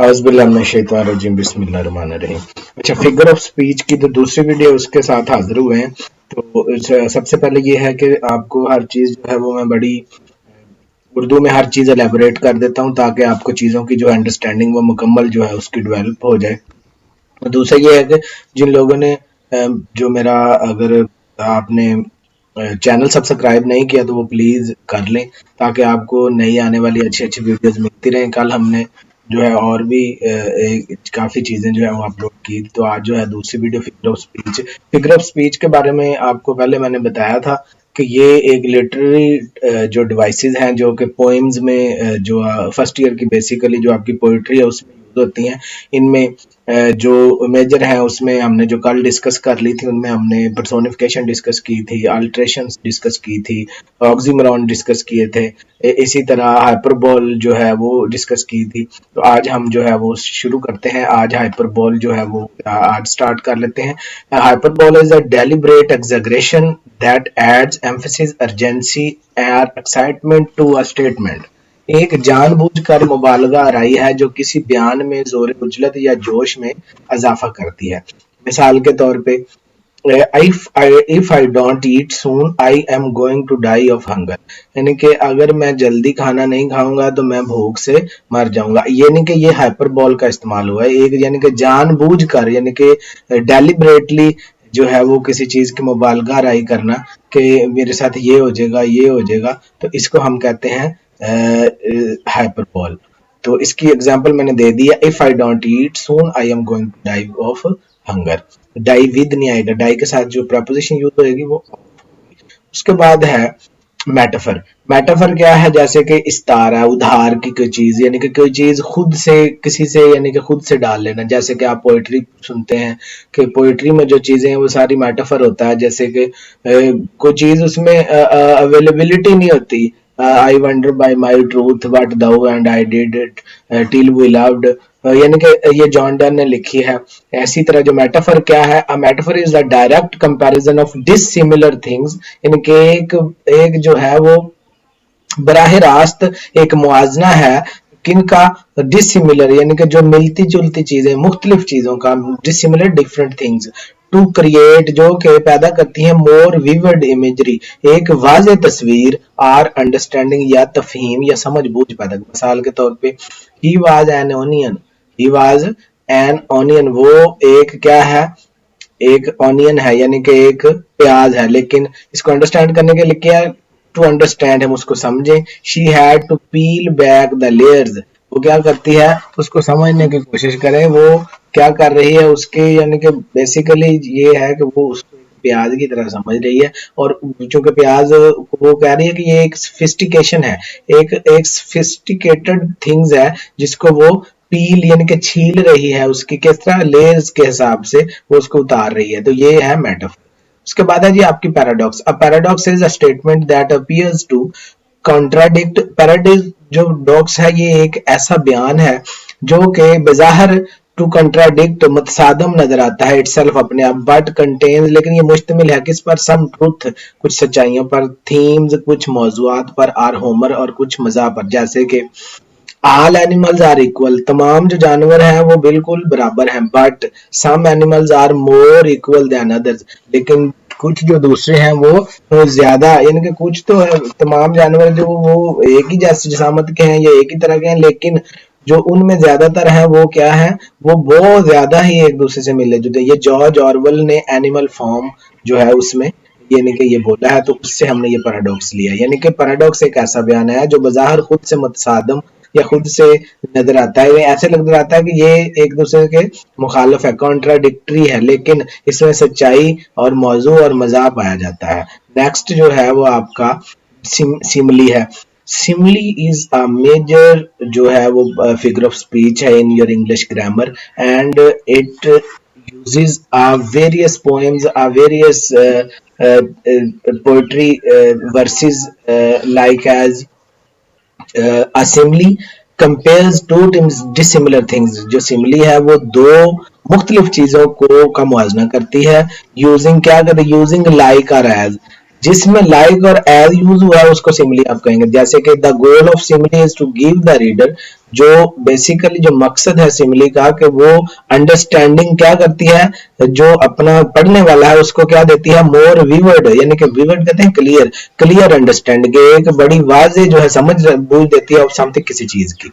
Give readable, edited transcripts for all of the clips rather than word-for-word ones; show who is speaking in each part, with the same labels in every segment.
Speaker 1: औज़ुबिल्लाहिमिनश्शैतानिर्रजीम बिस्मिल्लाहिर्रहमानिर्रहीम। अच्छा, figure of speech की जो दूसरी वीडियो उसके साथ हाजिर हुए हैं। तो सबसे पहले ये है कि आपको हर चीज़ जो है वो मैं बड़ी उर्दू में हर चीज़ एलेबोरेट कर देता हूँ ताकि आपको चीज़ों की जो अंडरस्टैंडिंग वो मुकम्मल जो है उसकी डेवलप हो जाए। और दूसरा ये है कि जिन लोगों ने जो मेरा अगर आपने चैनल सब्सक्राइब नहीं किया तो वो प्लीज़ कर लें ताकि आपको नई आने वाली अच्छी अच्छी वीडियोस मिलती रहें। कल हमने जो है और भी काफ़ी चीज़ें जो है वो अपलोड की, तो आज जो है दूसरी वीडियो फिगर ऑफ स्पीच के बारे में आपको पहले मैंने बताया था कि ये एक लिटरेरी जो डिवाइसेस हैं जो कि पोइम्स में जो फर्स्ट ईयर की बेसिकली जो आपकी पोइट्री है उसमें यूज होती हैं। इनमें जो मेजर है उसमें हमने जो कल डिस्कस कर ली थी उनमें हमने पर्सोनिफिकेशन डिस्कस की थी, अल्ट्रेशंस डिस्कस की थी, ऑक्सीमोरॉन डिस्कस किए थे, इसी तरह हाइपरबोल जो है वो डिस्कस की थी। तो आज हम जो है वो शुरू करते हैं। आज हाइपरबोल जो है वो आज स्टार्ट कर लेते हैं। Hyperbole is a deliberate exaggeration that adds emphasis, urgency और एक्साइटमेंट टू अ स्टेटमेंट। एक जानबूझकर मुबालगा आराई है जो किसी बयान में जोर उजलत या जोश में इजाफा करती है। मिसाल के तौर पे if I don't eat soon I am going to die of hunger, यानी कि अगर मैं जल्दी खाना नहीं खाऊंगा तो मैं भूख से मर जाऊंगा। यानी कि ये हाइपरबोल का इस्तेमाल हुआ है, एक यानी कि जानबूझकर यानी कि डेलिबरेटली जो है वो किसी चीज की मुबालगा राई करना कि मेरे साथ ये हो जाएगा, तो इसको हम कहते हैं हाइपरबोल। तो इसकी एग्जांपल मैंने दे दी है, if I don't eat soon I am going to die of hunger. Die with नहीं आएगा, डाई के साथ जो प्रपोजिशन यूज होगी वो। उसके बाद है मेटाफर। मेटाफर क्या है? जैसे कि इस्तारा, उधार की कोई चीज, यानी कि कोई चीज खुद से किसी से यानी कि खुद से डाल लेना। जैसे कि आप पोइट्री सुनते हैं कि पोइट्री में जो चीजें हैं वो सारी मेटाफर होता है। जैसे कि कोई चीज उसमें अवेलेबिलिटी नहीं होती। I wonder by my truth what thou and I did it till we loved, यानी कि ये जॉन डन ने लिखी है। ऐसी तरह जो मेटाफर क्या है? A metaphor is the direct comparison of dissimilar things, यानी कि एक जो है वो बराह रास्त एक मुआजना है किनका? डिसिमिलर, यानी कि जो मिलती जुलती चीजें, मुख्तलिफ चीजों का, dissimilar different things, to create जो कि पैदा करती है मोर विविड इमेजरी, एक वाज़ेह तस्वीर, आर अंडरस्टैंडिंग या तफहीम या समझ बूझ पैदा। मिसाल के तौर पे he was an onion, he was an onion, वो एक क्या है? एक ऑनियन है, यानी कि एक प्याज है। लेकिन इसको अंडरस्टैंड करने के लिए क्या? टू अंडरस्टैंड हम उसको समझें। She had to peel back the layers, वो क्या करती है? उसको समझने की कोशिश करें, वो क्या कर रही है उसके, यानी कि बेसिकली ये है कि वो उसको प्याज की तरह समझ रही है। और चूंकि प्याज वो कह रही है कि ये एक सोफिस्टिकेशन है, एक सोफिस्टिकेटेड थिंग्स है जिसको वो पील यानी कि छील रही है, उसकी किस तरह लेयर्स के हिसाब से वो उसको उतार रही है। तो ये है मेटाफर। उसके बाद है जी आपकी paradox. A paradox is a statement that appears to contradict. Paradox जो डॉक्स है ये एक ऐसा बयान है जो कि बज़ाहिर टू कंट्राडिक्ट मतसादम नजर आता है इटसेल्फ अपने आप, बट कंटेन्स, लेकिन ये मुश्तमिल है किस पर? सम ट्रुथ, कुछ सच्चाइयों पर, थीम्स, कुछ मौजुआत पर, आर होमर और कुछ मज़ा पर। जैसे कि ऑल एनिमल्स आर इक्वल, तमाम जो जानवर हैं वो बिल्कुल बराबर हैं, but some animals are more equal than others, लेकिन कुछ जो दूसरे हैं वो ज्यादा, यानी कि कुछ तो है, तमाम जानवर जो वो एक ही जैसे जिसामत के हैं या एक ही तरह के हैं, लेकिन जो उनमें ज्यादातर है वो क्या है? वो बहुत ज्यादा ही एक दूसरे से मिले जुलते। ये जॉर्ज ऑरवेल ने एनिमल फॉर्म जो है उसमें यानी कि ये बोला है, तो उससे हमने ये पैराडॉक्स लिया। यानी कि पैराडॉक्स एक ऐसा बयान है जो बज़ाहिर खुद से मुतसादम या खुद से नजर आता है, ऐसे नजर आता है कि ये एक दूसरे के मुखालिफ है, कॉन्ट्राडिक्टरी है, लेकिन इसमें सच्चाई और मौजू और मज़ा पाया जाता है। नेक्स्ट जो है वो आपका सिमली है। सिमली इज अ मेजर जो है वो फिगर ऑफ स्पीच है in your English grammar, and it uses various poems, various poetry verses like as a simile compares two dissimilar things। जो सिमली है वो दो मुख्तलिफ चीजों को का मुआजना करती है। यूजिंग क्या करती है? यूजिंग लाइक और एज, जिस में लाइक और एज यूज हुआ है उसको सिमिली आप कहेंगे। जैसे कि the goal of simile is to give the reader, जो बेसिकली जो मकसद है सिमिली का कि वो अंडरस्टैंडिंग क्या करती है, जो अपना पढ़ने वाला है उसको क्या देती है, मोर विवर्ड, यानी कि विवर्ड कहते हैं क्लियर, क्लियर अंडरस्टैंडिंग, एक बड़ी वाजे जो है समझ बूझ देती है समथिंग किसी चीज की।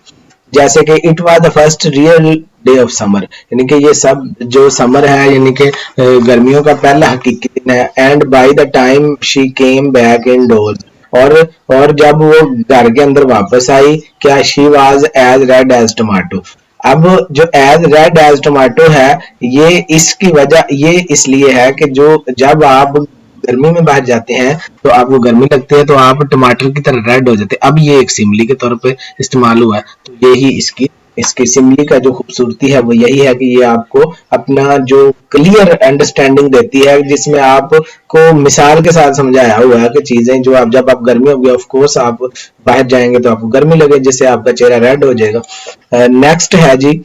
Speaker 1: जैसे कि it was the first real day of summer, यानी कि ये सब जो समर है यानी कि गर्मियों का पहला हकीकी दिन है। And by the time she came back indoors, और जब वो घर के अंदर वापस आई, क्या she was as red as tomato. अब जो एज रेड एज टमाटो है, ये इसकी वजह ये इसलिए है कि जो जब आप गर्मी में बाहर जाते हैं तो आपको गर्मी लगती है तो आप टमाटर की तरह रेड हो जाते हैं। अब ये एक सिमली के तौर पे इस्तेमाल हुआ है। तो यही इसकी इसकी सिमली का जो खूबसूरती है वो यही है कि ये आपको अपना जो क्लियर अंडरस्टैंडिंग देती है, जिसमें आपको मिसाल के साथ समझाया हुआ है कि चीजें जो आप जब आप गर्मी होगी ऑफ कोर्स आप बाहर जाएंगे तो आपको गर्मी लगे, जिससे आपका चेहरा रेड हो जाएगा। नेक्स्ट है जी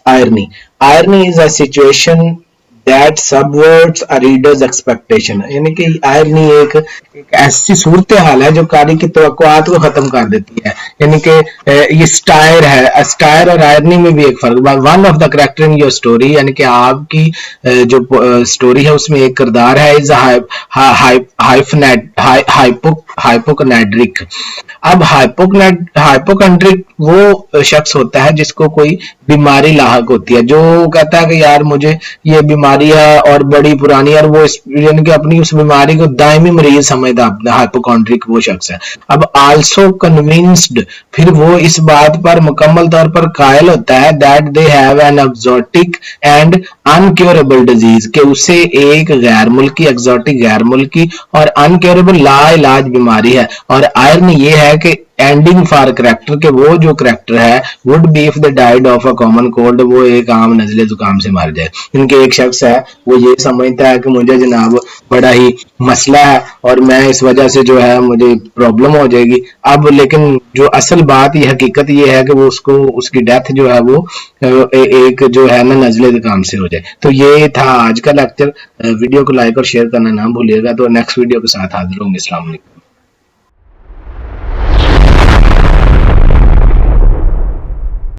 Speaker 1: irony. Irony is a situation that subverts a reader's expectation, यानी कि आयरनी एक ऐसी सूरत हाल है जो कारी की तवक्कुआत को खत्म कर देती है। यानी कि ये स्टायर है, स्टायर और आयरनी में भी एक फर्क। One of the character in your story, यानी कि आपकी जो स्टोरी है उसमें एक किरदार है इज हाइपोकनेड्रिक। अब हाइपोकनेड्रिक वो शख्स होता है जिसको कोई बीमारी लाहक होती है, जो कहता है कि यार मुझे ये बीमारी है और बड़ी पुरानी है, और वो यानी कि अपनी उस बीमारी को दायमी मरीज समझता है। हाइपोकॉन्ड्रिक वो शख्स है। अब आल्सो कन्विंस्ड, फिर वो इस बात पर मुकम्मल तौर पर कायल होता है that they have an exotic and incurable disease, कि उसे एक गैर मुल्की एक्सोटिक गैर मुल्की और अनक्योरेबल लाइलाज बीमारी है। और आयरन ये है कि एंडिंग फॉर करेक्टर के वो जो करेक्टर है would be if the died of a common cold, वो एक आम नजले जुकाम से मर जाए। इनके एक शख्स है वो ये समझता है कि मुझे जनाब बड़ा ही मसला है और मैं इस वजह से जो है मुझे प्रॉब्लम हो जाएगी। अब लेकिन जो असल बात ये हकीकत ये है कि वो उसको उसकी डेथ जो है वो एक जो है ना नजले जुकाम से हो जाए। तो ये था आज का लेक्चर। वीडियो को लाइक और शेयर करना ना भूलिएगा। तो नेक्स्ट वीडियो के साथ हाजिर होंगे। अस्सलाम वालेकुम।